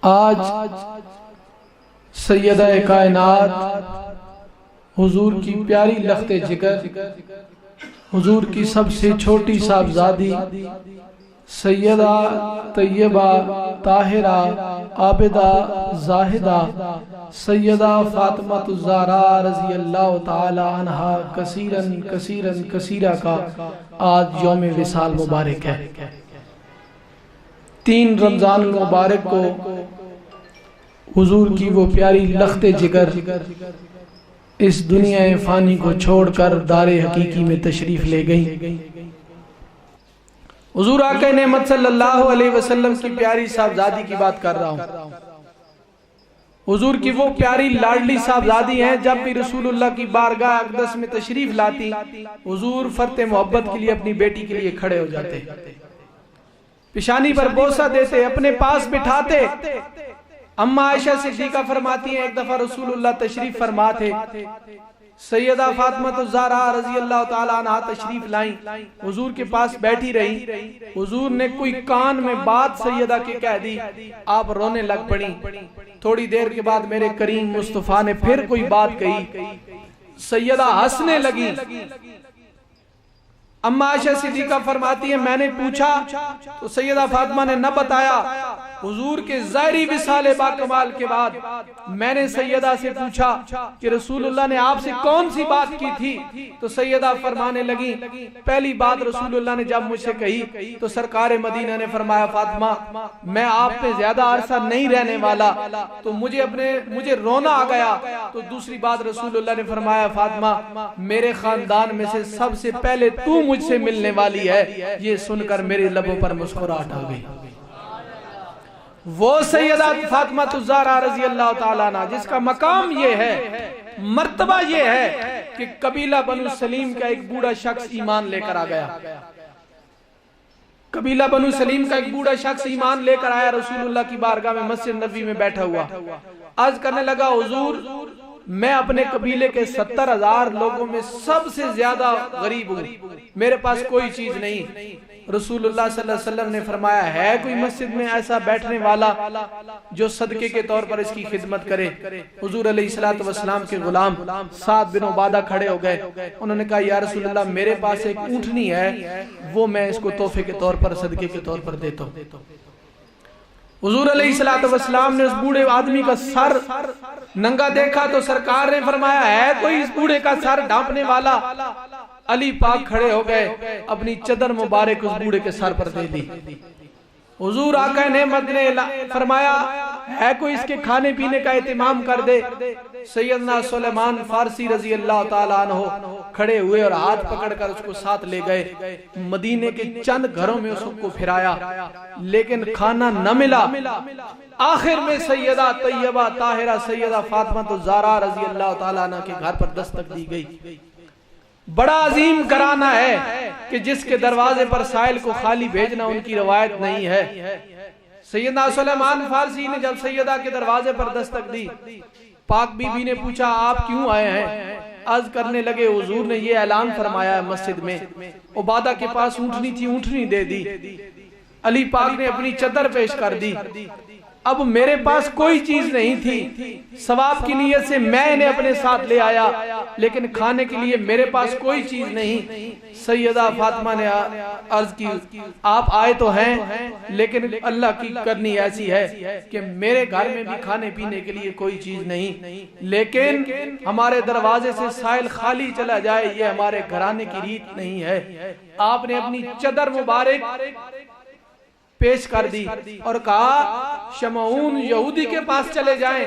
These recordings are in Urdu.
آج سیدہ کائنات حضور کی پیاری لخت جگر، حضور کی سب سے چھوٹی صاحبزادی سیدہ طیبہ طاہرہ عابدہ زاہدہ سیدہ فاطمہ الزہراء رضی اللہ تعالی عنہا کثیرا کا آج یوم وصال مبارک ہے۔ 3 رمضان المبارک کو حضور کی وہ پیاری لخت جگر اس دنیا فانی کو چھوڑ کر دار حقیقی میں تشریف لے گئی۔ حضور آقا نعمت صلی اللہ علیہ وسلم کی پیاری صاحبزادی کی بات کر رہا ہوں۔ حضور کی وہ پیاری لاڈلی صاحبزادی ہیں، جب بھی رسول اللہ کی بارگاہ اقدس میں تشریف لاتی حضور فرط محبت کے لیے اپنی بیٹی کے لیے کھڑے ہو جاتے، پیشانی پر بوسہ دیتے، اپنے پاس بٹھاتے۔ اما عائشہ صدیقہ فرماتی ہیں ایک دفعہ رسول اللہ تشریف فرما تھے، سیدہ فاطمہ الزہراء رضی اللہ تعالی عنہ تشریف لائیں، حضور کے پاس بیٹھی رہی۔ حضور نے کوئی کان میں بات سیدہ کے کہہ دی، آپ رونے لگ پڑی۔ تھوڑی دیر کے بعد میرے کریم مصطفیٰ نے پھر کوئی بات کہی، سیدہ ہنسنے لگی۔ اما عائشہ صدیقہ فرماتی ہیں میں نے پوچھا تو سیدہ فاطمہ نے نہ بتایا۔ حضور کے ظاہری وصال باکمال کے بعد میں نے سیدہ سے پوچھا کہ رسول اللہ نے آپ سے کون سی بات کی تھی، تو سیدہ فرمانے لگی پہلی بات رسول اللہ نے جب مجھ سے کہی تو سرکار مدینہ نے فرمایا فاطمہ میں آپ پہ زیادہ عرصہ نہیں رہنے والا، تو مجھے رونا آ گیا۔ تو دوسری بات رسول اللہ نے فرمایا فاطمہ میرے خاندان میں سے سب سے پہلے تو مجھ سے ملنے والی ہے۔ یہ سن کر میرے لبوں پر مسکراہٹ آ گئی۔ وہ سیدہ فاطمہ الزہراء رضی اللہ تعالیٰ عنہ جس کا مقام یہ ہے، مرتبہ یہ ہے کہ قبیلہ بنو سلیم کا ایک بوڑھا شخص ایمان لے کر آ گیا۔ قبیلہ بنو سلیم کا ایک بوڑھا شخص ایمان لے کر آیا، رسول اللہ کی بارگاہ میں مسجد نبوی میں بیٹھا ہوا، عرض کرنے لگا حضور میں اپنے قبیلے کے 70,000 لوگوں میں سب سے زیادہ غریب ہوں، میرے پاس کوئی چیز نہیں۔ رسول اللہ صلی اللہ علیہ وسلم نے فرمایا ہے کوئی مسجد میں ایسا بیٹھنے والا جو صدقے کے طور پر اس کی خدمت کرے؟ حضور علیہ السلام کے غلام سعد بن عبادہ کھڑے ہو گئے، انہوں نے کہا یا رسول اللہ میرے پاس ایک اونٹنی ہے، وہ میں اس کو تحفے کے طور پر صدقے کے طور پر دیتا ہوں۔ حضور علیہ السلام نے اس بوڑھے آدمی کا سر ننگا دیکھا تو سرکار نے فرمایا ہے کوئی اس بوڑھے کا سر ڈھانپنے والا؟ علی پاک کھڑے ہو گئے، اپنی چادر مبارک اس بوڑھے کے سر پر دے دی۔ حضور آقا نعمت نے فرمایا ہے کوئی اس کے کھانے پینے کا اہتمام کر دے؟ سیدنا سلیمان فارسی رضی اللہ تعالیٰ عنہ کھڑے ہوئے اور ہاتھ پکڑ کر اس کو ساتھ لے گئے، مدینے کے چند گھروں میں اس کو پھرایا لیکن کھانا نہ ملا۔ آخر میں سیدہ طیبہ طاہرہ سیدہ فاطمہ الزہراء رضی اللہ تعالیٰ عنہ کے گھر پر دستک دی گئی۔ بڑا عظیم گھرانہ ہے کہ جس کے دروازے پر سائل کو خالی بھیجنا ان کی روایت نہیں ہے۔ سیدنا سلیمان فارسی نے جب سیدہ کے دروازے پر دستک دی، پاک بی بی نے پوچھا آپ کیوں آئے ہیں؟ عرض کرنے لگے حضور نے یہ اعلان فرمایا ہے مسجد میں عبادہ کے پاس اونٹنی تھی، اونٹنی دے دی۔ علی پاک نے اپنی چادر پیش کر دی، اب میرے پاس کوئی چیز نہیں تھی، ثواب کی نیت سے میں انہیں اپنے ساتھ لے آیا لیکن کھانے کے لیے میرے پاس کوئی چیز نہیں۔ سیدہ فاطمہ نے عرض کی آپ آئے تو ہیں لیکن اللہ کی کرنی ایسی ہے کہ میرے گھر میں بھی کھانے پینے کے لیے کوئی چیز نہیں، لیکن ہمارے دروازے سے سائل خالی چلا جائے یہ ہمارے گھرانے کی ریت نہیں ہے۔ آپ نے اپنی چادر مبارک پیش کر دی اور کہا شمعون یہودی کے پاس چلے جائیں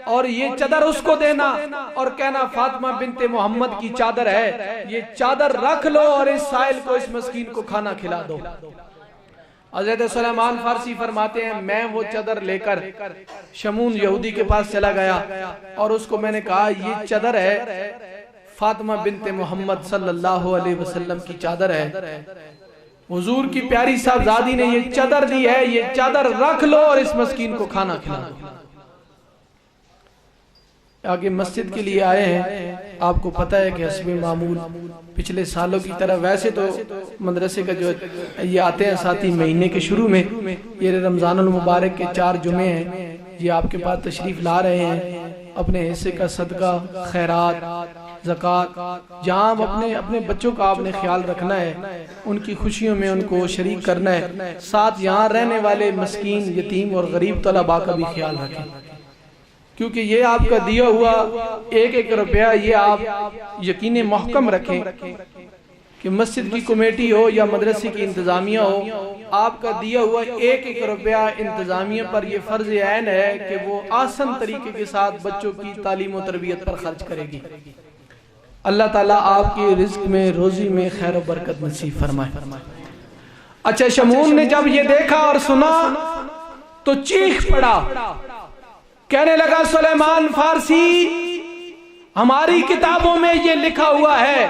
اور یہ چادر اس کو دینا اور کہنا فاطمہ بنت محمد کی چادر ہے، یہ چادر رکھ لو اور اس سائل کو اس مسکین کو کھانا کھلا دو۔ حضرت سلیمان فارسی فرماتے ہیں میں وہ چادر لے کر شمعون یہودی کے پاس چلا گیا اور اس کو میں نے کہا یہ چادر ہے فاطمہ بنت محمد صلی اللہ علیہ وسلم کی چادر ہے، حضور کی پیاری صاحبزادی نے یہ چادر دی ہے، یہ چادر رکھ لو اور اس مسکین کو کھانا کھلا دو۔ آگے مسجد کے لیے آئے ہیں، آپ کو پتہ ہے کہ حسب معمول پچھلے سالوں کی طرح ویسے تو مدرسے کا جو یہ آتے ہیں ساتھی مہینے کے شروع میں، یہ رمضان المبارک کے 4 جمعے ہیں، یہ آپ کے پاس تشریف لا رہے ہیں، اپنے حصے کا صدقہ، خیرات، زکوٰۃ، جہاں اپنے بچوں کا آپ نے خیال رکھنا ہے، ان کی خوشیوں میں ان کو شریک کرنا ہے، ساتھ یہاں رہنے والے مسکین، یتیم اور غریب طلباء کا بھی خیال رکھیں، کیونکہ یہ آپ کا دیا ہوا ایک ایک روپیہ، یہ آپ یقین محکم رکھیں کہ مسجد کی کمیٹی ہو یا مدرسے کی انتظامیہ ہو، آپ کا دیا ہوا ایک ایک روپیہ انتظامیہ پر یہ فرض عین ہے کہ وہ آسان طریقے کے ساتھ بچوں کی تعلیم و تربیت پر خرچ کرے گی۔ اللہ تعالیٰ آپ کی رزق میں، روزی میں خیر و برکت نصیب فرمائے۔ اچھا، شمعون نے جب یہ دیکھا اور سنا تو چیخ پڑا، کہنے لگا سلیمان فارسی، ہماری کتابوں میں یہ لکھا ہوا ہے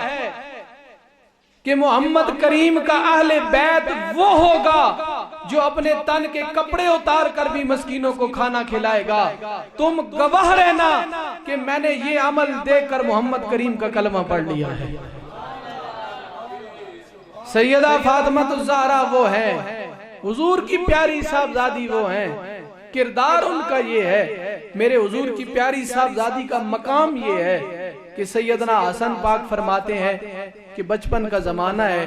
کہ محمد کریم کا اہل بیت وہ ہوگا جو اپنے تن کے کپڑے اتار کر بھی مسکینوں کو کھانا کھلائے گا۔ تم گواہ رہنا کہ میں نے یہ عمل دیکھ کر محمد کریم کا کلمہ پڑھ لیا ہے۔ سیدہ فاطمہ الزہرا وہ ہیں، حضور کی پیاری صاحبزادی وہ ہیں، کردار ان کا یہ ہے۔ میرے حضور کی پیاری صاحبزادی کا مقام یہ ہے کہ سیدنا حسن پاک فرماتے ہیں کہ بچپن کا زمانہ ہے،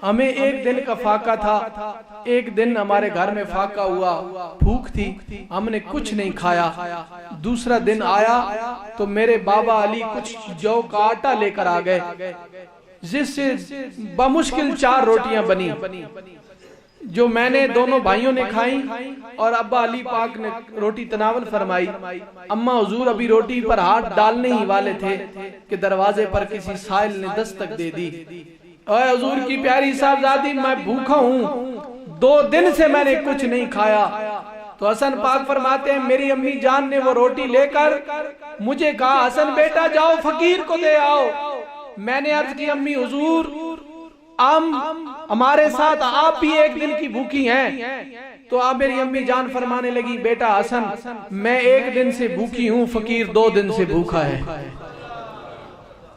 ہمیں ایک دن کا فاقہ تھا، ایک دن ہمارے گھر میں فاقہ ہوا، بھوک تھی، ہم نے کچھ نہیں کھایا۔ دوسرا دن آیا تو میرے بابا علی کچھ جو کا آٹا لے کر آ گئے، جس سے بمشکل 4 روٹیاں بنی، جو میں نے دونوں بھائیوں نے کھائیں اور ابا علی پاک نے روٹی تناول فرمائی۔ اماں حضور ابھی روٹی پر ہاتھ ڈالنے ہی والے تھے کہ دروازے پر کسی سائل نے دستک دے دی، اے حضور کی پیاری صاحبزادی، میں بھوکا ہوں، 2 دن سے میں نے کچھ نہیں کھایا۔ تو حسن پاک فرماتے ہیں میری امی جان نے وہ روٹی لے کر مجھے کہا، حسن بیٹا جاؤ فقیر کو دے آؤ۔ میں نے عرض کی امی حضور ہمارے ساتھ آپ بھی ایک دن کی بھوکی ہیں۔ تو آپ میری امی جان فرمانے لگی، بیٹا حسن میں 1 دن سے بھوکی ہوں، فقیر 2 دن سے بھوکا ہے۔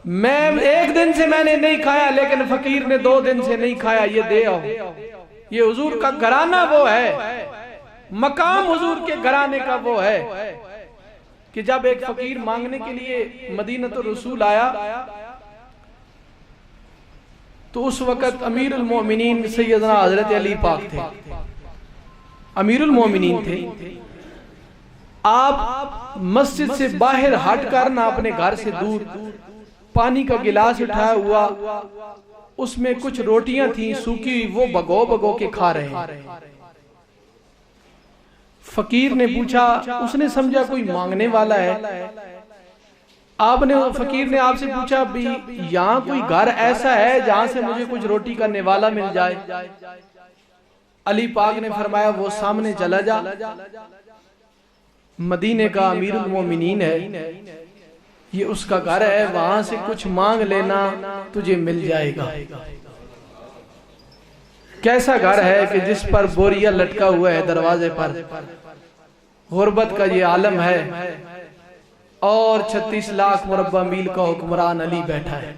میں 1 دن سے میں نے نہیں کھایا لیکن فقیر نے 2 دن سے نہیں کھایا، یہ دے آؤ۔ یہ حضور کا گھرانہ وہ ہے، مقام حضور کے گھرانے کا وہ ہے کہ جب ایک فقیر مانگنے کے لیے مدینہ الرسول آیا تو اس وقت امیر المومنین سیدنا حضرت علی پاک تھے، امیر المومنین تھے۔ آپ مسجد سے باہر ہٹ کر نہ اپنے گھر سے دور پانی کا گلاس اٹھایا ہوا، اس میں کچھ روٹیاں تھیں سوکھی، وہ بگو بگو کے کھا رہے ہیں۔ فقیر نے پوچھا، اس نے سمجھا کوئی مانگنے والا ہے، فقیر نے آپ سے پوچھا بھی یہاں کوئی گھر ایسا ہے جہاں سے مجھے کچھ روٹی کا نوالا مل جائے؟ علی پاک نے فرمایا وہ سامنے چلا جا، مدینے کا امیر المومنین ہے، یہ اس کا گھر ہے، وہاں سے کچھ مانگ لینا تجھے مل جائے گا۔ کیسا گھر ہے کہ جس پر بوریا لٹکا ہوا ہے دروازے پر، غربت کا یہ عالم ہے، اور 36 لاکھ مربع میل کا حکمران علی بیٹھا ہے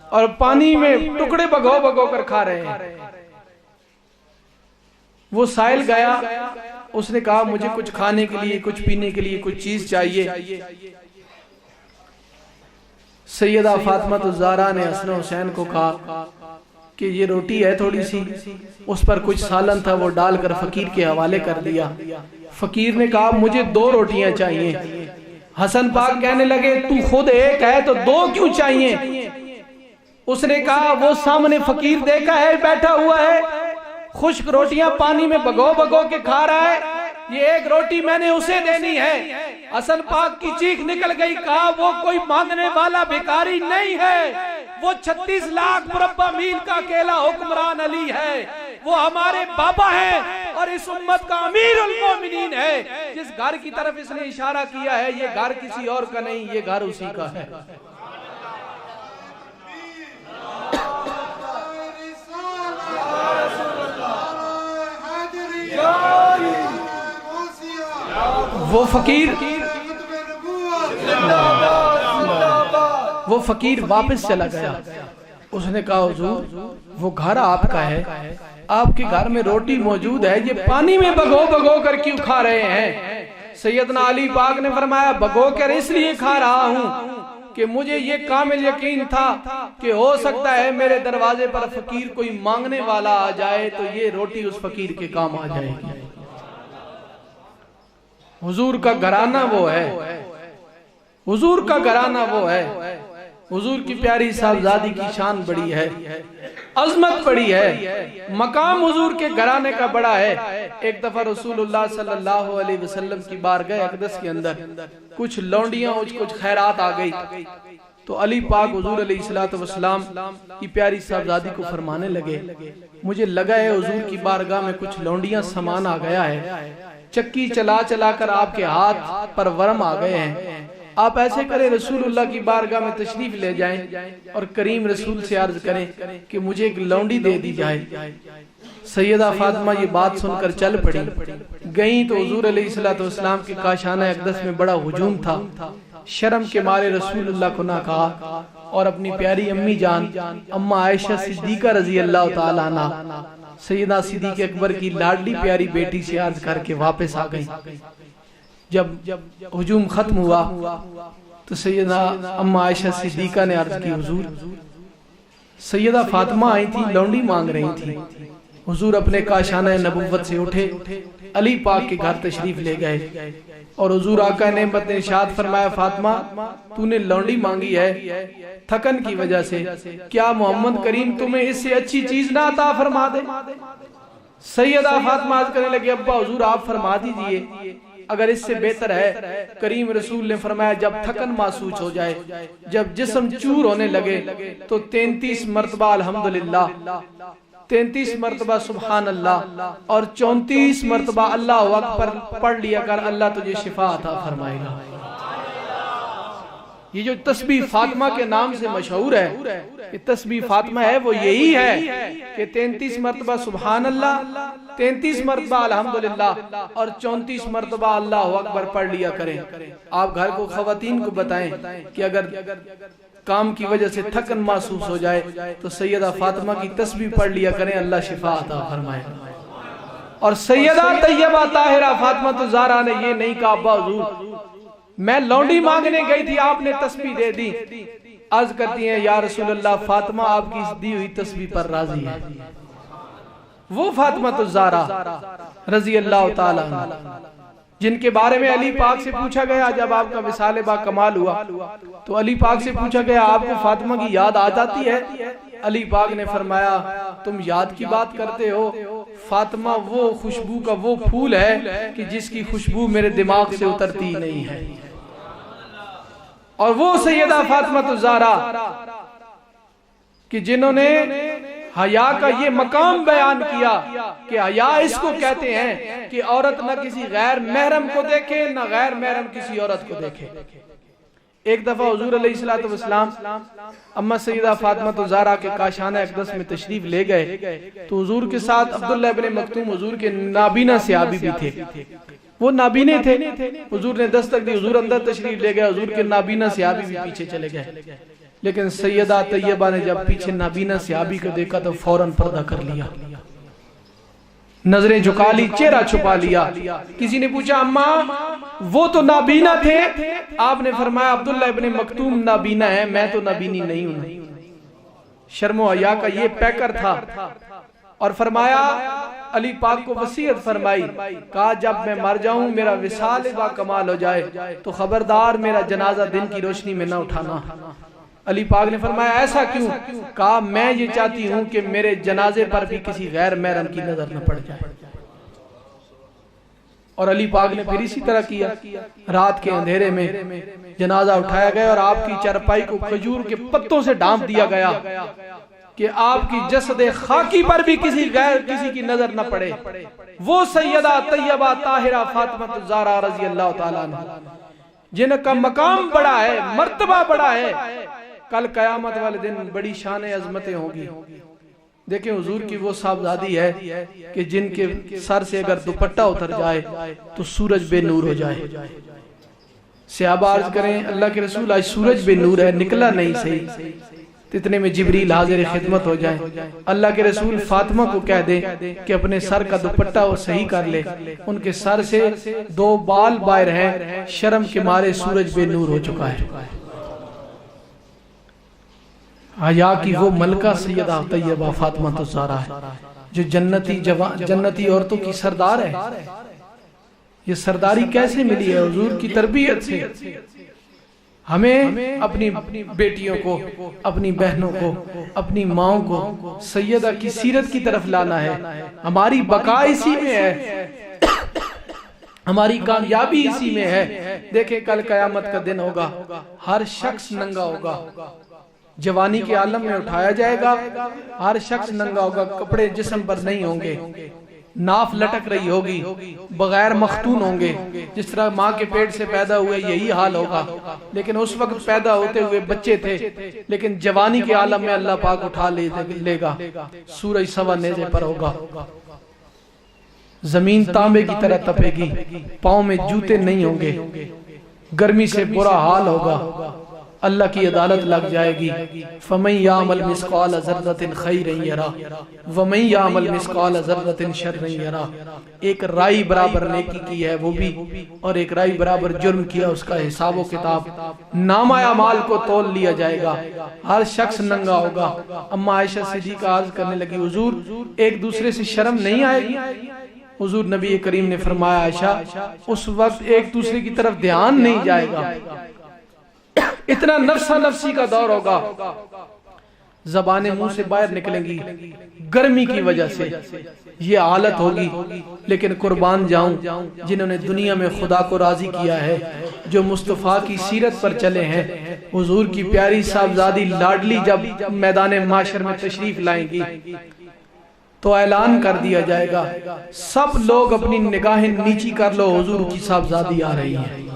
اور پانی میں ٹکڑے بگو بگو کر کھا رہے ہیں۔ وہ سائل گیا، اس نے کہا مجھے کچھ کھانے کے لیے، کچھ پینے کے لیے کچھ چیز چاہیے۔ سیدہ فاطمہ الزہرا نے حسن حسین کو کہا کہ یہ روٹی ہے تھوڑی سی، اس پر کچھ سالن تھا، وہ ڈال کر فقیر کے حوالے کر دیا۔ فقیر نے کہا مجھے 2 روٹیاں چاہیے۔ حسن پاک کہنے لگے تو خود ایک ہے تو 2 کیوں چاہیے؟ اس نے کہا وہ سامنے فقیر دیکھا ہے بیٹھا ہوا ہے، خشک روٹیاں پانی میں بگو بگو کے کھا رہا ہے، یہ 1 روٹی میں نے اسے دینی ہے۔ حسن پاک کی چیخ نکل گئی، کہا وہ کوئی مانگنے والا بھکاری نہیں ہے، وہ 36 لاکھ مربع میل کا اکیلا حکمران علی ہے، وہ ہمارے بابا ہیں اور اس امت کا امیر المومنین ہے۔ جس گھر کی طرف اس نے اشارہ کیا ہے یہ گھر کسی اور کا نہیں، یہ گھر اسی کا ہے۔ وہ فقیر واپس چلا گیا، اس نے کہا حضور وہ گھر آپ کا ہے آپ کے گھر میں روٹی موجود ہے، یہ پانی میں بھگو بھگو کر کیوں کھا رہے ہیں؟ سیدنا علی پاک نے فرمایا بھگو کر اس لیے کھا رہا ہوں کہ مجھے یہ کامل یقین تھا کہ ہو سکتا ہے میرے دروازے پر فقیر کوئی مانگنے والا آ جائے تو یہ روٹی اس فقیر کے کام آ جائے گی۔ حضور کا گھرانہ وہ ہے، حضور کا گھرانہ وہ ہے، حضور کی پیاری صاحبزادی کی شان بڑی ہے، عظمت بڑی ہے، مقام حضور کے گھرانے کا بڑا ہے۔ ایک دفعہ رسول اللہ صلی اللہ علیہ وسلم کی بارگاہ اقدس کے اندر کچھ لونڈیاں کچھ خیرات آ گئی تو علی پاک حضور علیہ السلام کی پیاری صاحبزادی کو فرمانے لگے مجھے لگا ہے حضور کی بارگاہ میں کچھ لونڈیاں سامان آ گیا ہے، چکی چلا چلا کر آپ کے ہاتھ پر ورم آ گئے ہیں، آپ ایسے کریں رسول اللہ کی بارگاہ میں تشریف لے جائیں اور کریم رسول سے عرض کریں کہ مجھے ایک لونڈی دے دی جائے۔ سیدہ فاطمہ یہ بات سن کر چل پڑی، گئیں تو حضور علیہ السلام کے کاشانہ اقدس میں بڑا ہجوم تھا، شرم کے مارے رسول اللہ کو نہ کہا اور اپنی پیاری امی جان اماں عائشہ صدیقہ رضی اللہ تعالیٰ عنہ سیدہ صدیق اکبر کی لاڈلی پیاری بیٹی سے عرض کر کے واپس آ گئی۔ جب ہجوم ختم ہوا تو سیدہ اماں عائشہ صدیقہ نے عرض کی حضور سیدہ فاطمہ آئی تھی، لونڈی مانگ رہی تھی۔ حضور اپنے کاشانہ نبوت سے اٹھے، علی پاک کے گھر تشریف لے گئے اور حضور آقا نعمت نے ارشاد فرمایا فاطمہ تو نے لونڈی مانگی ہے تھکن کی وجہ سے، کیا محمد کریم تمہیں اس سے اچھی چیز نہ عطا فرما دے؟ سیدہ فاطمہ عرض کرنے لگی ابا حضور آپ فرما دیجئے اگر اس سے بہتر ہے۔ کریم رسول نے فرمایا جب تھکن محسوس ہو جائے، جب جسم چور ہونے لگے تو 33 مرتبہ الحمدللہ، 33 مرتبہ سبحان اللہ اور 34 مرتبہ اللہ اکبر پڑھ لیا کر، اللہ تجھے شفا عطا فرمائے گا۔ یہ جو تسبیح فاطمہ کے نام سے مشہور ہے، یہ تسبیح فاطمہ ہے وہ یہی ہے کہ 33 مرتبہ سبحان اللہ، 33 مرتبہ الحمدللہ اور 34 مرتبہ اللہ اکبر پڑھ لیا کریں۔ آپ گھر کو خواتین کو بتائیں کہ اگر کام کی وجہ سے تھکن محسوس ہو جائے تو سیدہ فاطمہ کی تسبیح پڑھ لیا کریں، اللہ شفا عطا فرمائے۔ اور سیدہ طیبہ طاہرہ فاطمہ الزہرا نے یہ نہیں کہا ابا حضور میں لونڈی مانگنے گئی تھی آپ نے تسبیح دے دی، عرض کرتی ہیں یا رسول اللہ فاطمہ آپ کی دی ہوئی تسبیح پر راضی ہے۔ وہ فاطمہ الزہرا رضی اللہ تعالیٰ عنہ جن کے بارے میں علی پاک سے پوچھا گیا جب آپ کا وصال با کمال ہوا تو علی پاک سے پوچھا گیا آپ کو فاطمہ کی یاد آ جاتی ہے؟ علی پاک نے فرمایا تم یاد کی بات کرتے ہو، فاطمہ وہ خوشبو کا وہ پھول ہے کہ جس کی خوشبو میرے دماغ سے اترتی نہیں ہے۔ اور وہ سیدہ فاطمہ الزہرا کہ جنہوں نے حیا کا یہ مقام بیان کیا کہ حیا اس کو کہتے ہیں کہ عورت نہ کسی غیر محرم کو دیکھے نہ غیر محرم کسی عورت کو دیکھے۔ ایک دفعہ حضور علیہ السلام اما سیدہ فاطمہ الزہرا کے کاشانہ اقدس میں تشریف لے گئے تو حضور کے ساتھ عبداللہ ابن مکتوم حضور کے نابینا صحابی بھی تھے، وہ نابینے تھے، حضور نے دستک دی، حضور اندر تشریف لے گئے، حضور کے نابینا صحابی بھی پیچھے چلے گئے، لیکن سیدہ طیبہ نے جب پیچھے نابینا صحابی کو دیکھا تو فوراً پردہ کر لیا، نظریں جھکا لی، چہرہ چھپا لیا۔ کسی نے پوچھا اماں وہ تو نابینا تھے، آپ نے فرمایا عبداللہ ابن مکتوم نابینا ہے، میں تو نابینی نہیں ہوں۔ شرم و حیا کا یہ پیکر تھا اور فرمایا علی پاک کو وصیت فرمائی، کہا جب میں مر جاؤں میرا وصال با کمال ہو جائے تو خبردار میرا جنازہ دن کی روشنی میں نہ اٹھانا۔ علی پاک نے فرمایا ایسا کیوں؟ کہا میں یہ چاہتی ہوں کہ میرے جنازے پر بھی کسی غیر محرم کی نظر نہ پڑ جائے۔ اور علی پاک نے پھر اسی طرح کیا، رات کے اندھیرے میں جنازہ اٹھایا گیا اور آپ کی چارپائی کو کھجور کے پتوں سے ڈھانپ دیا گیا کہ آپ کی جسد خاکی پر بھی کسی کی نظر نہ پڑے۔ وہ سیدہ طیبہ طاہرہ فاطمہ الزہرا رضی اللہ تعالیٰ عنہ جن کا مقام بڑا ہے، مرتبہ بڑا ہے، کل قیامت والے دن بڑی شان عظمتیں ہوں گی۔ دیکھیں حضور کی وہ صاحبزادی ہے کہ جن کے سر سے اگر دوپٹہ اتر جائے تو سورج بے نور ہو جائے۔ صحابہ عرض کریں اللہ کے رسول آج سورج بے نور ہے، نکلا نہیں صحیح۔ تو اتنے میں جبریل حاضر خدمت ہو جائیں، اللہ کے رسول فاطمہ کو کہہ دیں کہ اپنے سر کا دوپٹہ وہ صحیح کر لے، ان کے سر سے 2 بال باہر ہیں، شرم کے مارے سورج بے نور ہو چکا ہے۔ حیا کی وہ ملکہ سیدہ طیبہ فاطمہ الزہرا ہے جو جنتی عورتوں کی سردار ہے۔ یہ سرداری کیسے ملی ہے؟ حضور کی تربیت سے۔ ہمیں اپنی بیٹیوں کو، اپنی بہنوں کو، اپنی ماؤں کو سیدہ کی سیرت کی طرف لانا ہے۔ ہماری بقا اسی میں ہے، ہماری کامیابی اسی میں ہے۔ دیکھیں کل قیامت کا دن ہوگا، ہر شخص ننگا ہوگا، جوانی کے عالم میں اٹھایا جائے گا، ہر شخص ننگا ہوگا، کپڑے جسم پر نہیں ہوں گے، ناف لٹک رہی ہوگی، بغیر مختون ہوں گے، جس طرح ماں کے پیٹ سے پیدا ہوئے یہی حال ہوگا۔ لیکن اس وقت پیدا ہوتے ہوئے بچے تھے، لیکن جوانی کے عالم میں اللہ پاک اٹھا لے گا، سورج سوا نیزے پر ہوگا، زمین تانبے کی طرح تپے گی، پاؤں میں جوتے نہیں ہوں گے، گرمی سے برا حال ہوگا، اللہ کی عدالت لگ جائے گی۔ فَمَن يَعْمَلْ مِثْقَالَ ذَرَّةٍ خَيْرًا يَرَهُ وَمَن يَعْمَلْ مِثْقَالَ ذَرَّةٍ شَرًّا يَرَهُ۔ ایک رائی برابر نیکی کی ہے وہ بھی، اور ایک رائی برابر جرم کیا اس کا حساب و کتاب نامہ اعمال کو تول لیا جائے گا، ہر شخص ننگا ہوگا۔ اما عائشہ صدیقہ عرض کرنے لگی حضور ایک دوسرے سے شرم نہیں آئے گی؟ حضور نبی کریم نے فرمایا عائشہ اس وقت ایک دوسرے کی طرف دھیان نہیں جائے گا، اتنا نفسا نفسی کا دور ہوگا، زبانیں منہ سے باہر نکلیں گی گرمی کی وجہ سے، یہ حالت ہوگی۔ لیکن قربان جاؤں جنہوں نے دنیا میں خدا کو راضی کیا ہے، جو مصطفیٰ کی سیرت پر چلے ہیں، حضور کی پیاری صاحبزادی لاڈلی جب میدان معاشر میں تشریف لائیں گی تو اعلان کر دیا جائے گا سب لوگ اپنی نگاہیں نیچی کر لو، حضور کی صاحبزادی آ رہی ہے۔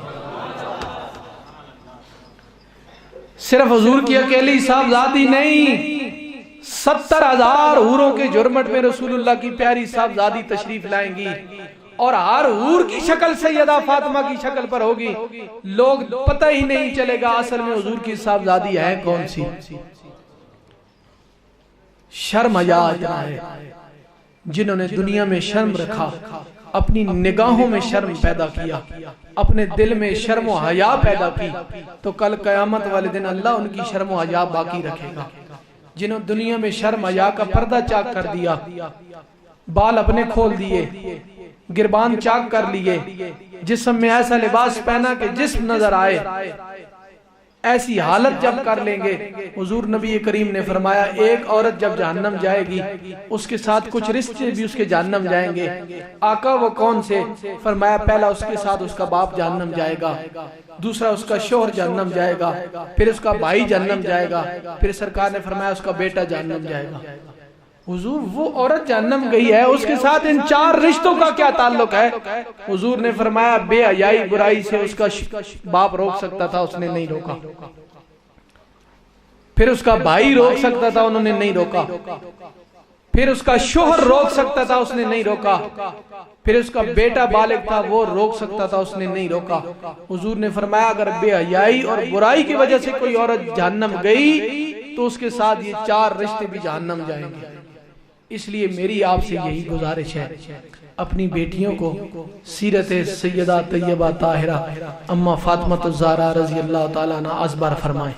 صرف حضور کی اکیلی صاحبزادی نہیں، 70,000 حوروں کے جرمٹ میں رسول اللہ کی پیاری صاحبزادی تشریف لائیں گی، اور ہر حور کی شکل سیدہ فاطمہ کی شکل پر ہوگی، لوگ پتہ ہی نہیں چلے گا اصل میں حضور کی صاحبزادی ہے کون سی۔ شرم حیا اتنا ہے، جنہوں نے دنیا میں شرم رکھا، اپنی نگاہوں میں شرم پیدا کیا، اپنے دل میں شرم و حیا پیدا کی، تو کل قیامت والے دن اللہ ان کی شرم و حیا باقی رکھے گا۔ جنہوں دنیا میں شرم حیا کا پردہ چاک کر دیا، بال اپنے کھول دیے، گربان چاک کر لیے، جسم میں ایسا لباس پہنا کہ جسم نظر آئے، ایسی حالت جب کر لیں گے، حضور نبی کریم نے فرمایا ایک عورت جب جہنم جائے گی اس کے ساتھ کچھ رشتے بھی اس کے جہنم جائیں گے۔ آقا وہ کون سے؟ فرمایا پہلا اس کے ساتھ اس کا باپ جہنم جائے گا، دوسرا اس کا شوہر جہنم جائے گا، پھر اس کا بھائی جہنم جائے گا، پھر سرکار نے فرمایا اس کا بیٹا جہنم جائے گا۔ حضور وہ عورت جہنم گئی ہے، اس کے ساتھ ان 4 رشتوں کا کیا تعلق ہے؟ حضور نے فرمایا بے حیائی برائی سے اس کا باپ روک سکتا تھا، اس نے نہیں روکا، پھر اس کا بھائی روک سکتا تھا، انہوں نے نہیں روکا، پھر اس کا شوہر روک سکتا تھا، اس نے نہیں روکا، پھر اس کا بیٹا بالغ تھا وہ روک سکتا تھا، اس نے نہیں روکا۔ حضور نے فرمایا اگر بے حیائی اور برائی کی وجہ سے کوئی عورت جہنم گئی تو اس کے ساتھ یہ 4 رشتے بھی جہنم جائیں گے۔ اس لیے میری آپ سے یہی گزارش ہے، اپنی بیٹیوں کو سیرت سیدہ طیبہ طاہرہ اما فاطمہ الزہرا رضی اللہ تعالیٰ عنہ ازبر فرمائیں۔